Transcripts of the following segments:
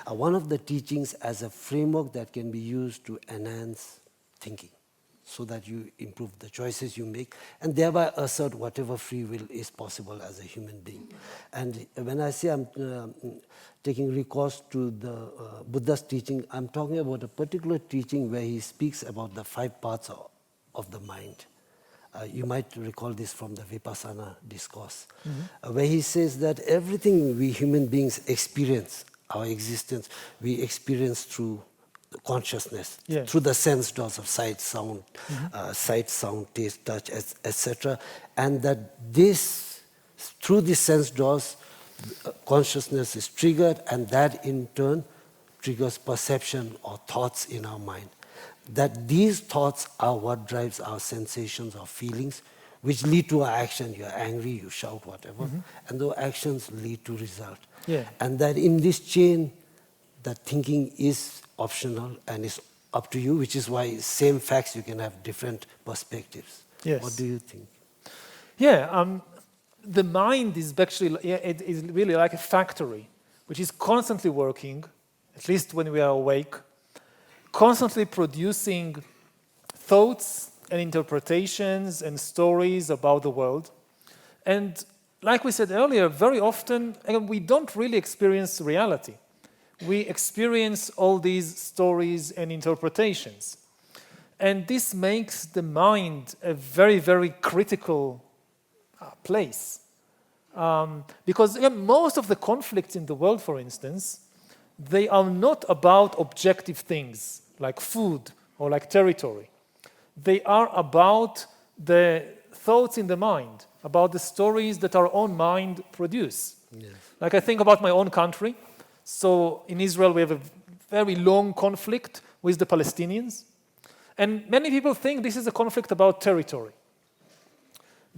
one of the teachings as a framework that can be used to enhance thinking, so that you improve the choices you make and thereby assert whatever free will is possible as a human being. And when I say I'm taking recourse to the Buddha's teaching, I'm talking about a particular teaching where he speaks about the 5 parts of the mind. You might recall this from the Vipassana discourse, where he says that everything we human beings experience, our existence, we experience through consciousness, through the sense doors of sight, sound, taste, touch, etc. And that through these sense doors, consciousness is triggered, and that in turn triggers perception or thoughts in our mind. That these thoughts are what drives our sensations or feelings, which lead to our action. You're angry, you shout, whatever, and those actions lead to result. And that in this chain, that thinking is optional and is up to you, which is why same facts you can have different perspectives. What do you think? The mind is actually it is really like a factory, which is constantly working, at least when we are awake, constantly producing thoughts and interpretations and stories about the world. And like we said earlier, very often we don't really experience reality. We experience all these stories and interpretations. And this makes the mind a very, very critical place. Because most of the conflicts in the world, for instance, they are not about objective things like food or like territory. They are about the thoughts in the mind, about the stories that our own mind produce. Like I think about my own country. So in Israel, we have a very long conflict with the Palestinians. And many people think this is a conflict about territory.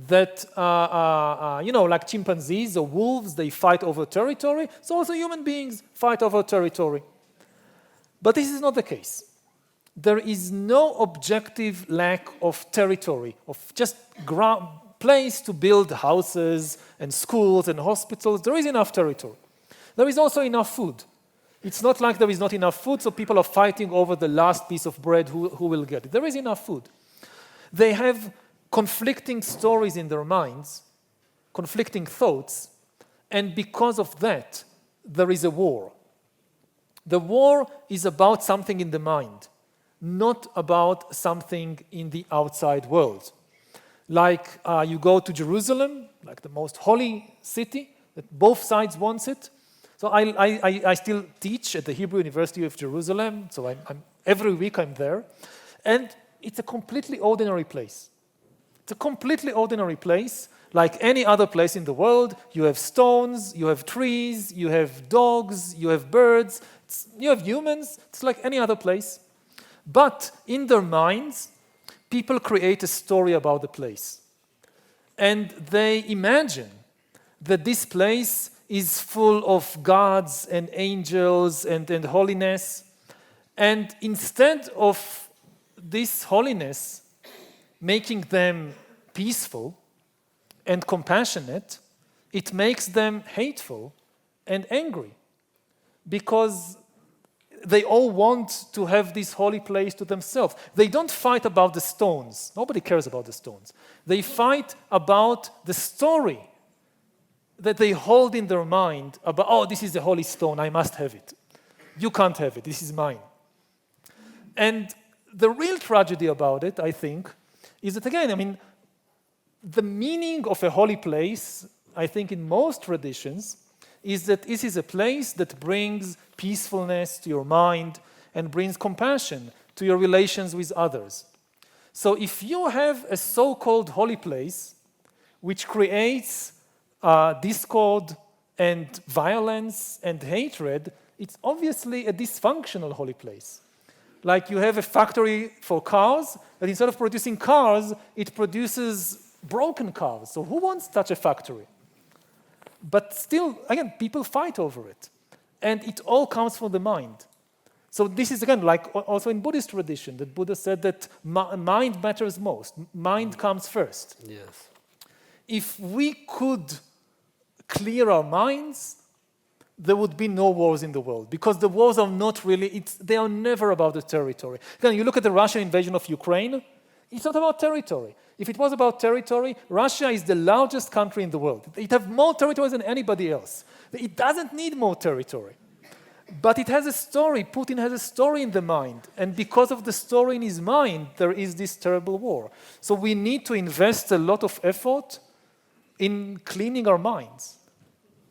That, like chimpanzees or wolves, they fight over territory. So also human beings fight over territory. But this is not the case. There is no objective lack of territory, of just place to build houses and schools and hospitals. There is enough territory. There is also enough food. It's not like there is not enough food, so people are fighting over the last piece of bread, who will get it. There is enough food. They have conflicting stories in their minds, conflicting thoughts, and because of that, there is a war. The war is about something in the mind, not about something in the outside world. Like you go to Jerusalem, like the most holy city, that both sides want it. So I still teach at the Hebrew University of Jerusalem, so every week I'm there, and it's a completely ordinary place. It's a completely ordinary place, like any other place in the world. You have stones, you have trees, you have dogs, you have birds, you have humans. It's like any other place. But in their minds, people create a story about the place. And they imagine that this place is full of gods and angels and holiness. And instead of this holiness making them peaceful and compassionate, it makes them hateful and angry, because they all want to have this holy place to themselves. They don't fight about the stones. Nobody cares about the stones. They fight about the story that they hold in their mind about, oh, this is the holy stone, I must have it. You can't have it, this is mine. And the real tragedy about it, I think, is that, again, the meaning of a holy place, I think in most traditions, is that this is a place that brings peacefulness to your mind and brings compassion to your relations with others. So if you have a so-called holy place which creates discord and violence and hatred, it's obviously a dysfunctional holy place. Like you have a factory for cars, but instead of producing cars, it produces broken cars. So who wants such a factory? But still, again, people fight over it. And it all comes from the mind. So this is, again, like also in Buddhist tradition, that Buddha said that mind matters most. Mind comes first. Yes. If we could clear our minds, there would be no wars in the world, because the wars are not really, they are never about the territory. Again, you look at the Russian invasion of Ukraine, it's not about territory. If it was about territory, Russia is the largest country in the world. It has more territories than anybody else. It doesn't need more territory. But it has a story. Putin has a story in the mind. And because of the story in his mind, there is this terrible war. So we need to invest a lot of effort in cleaning our minds.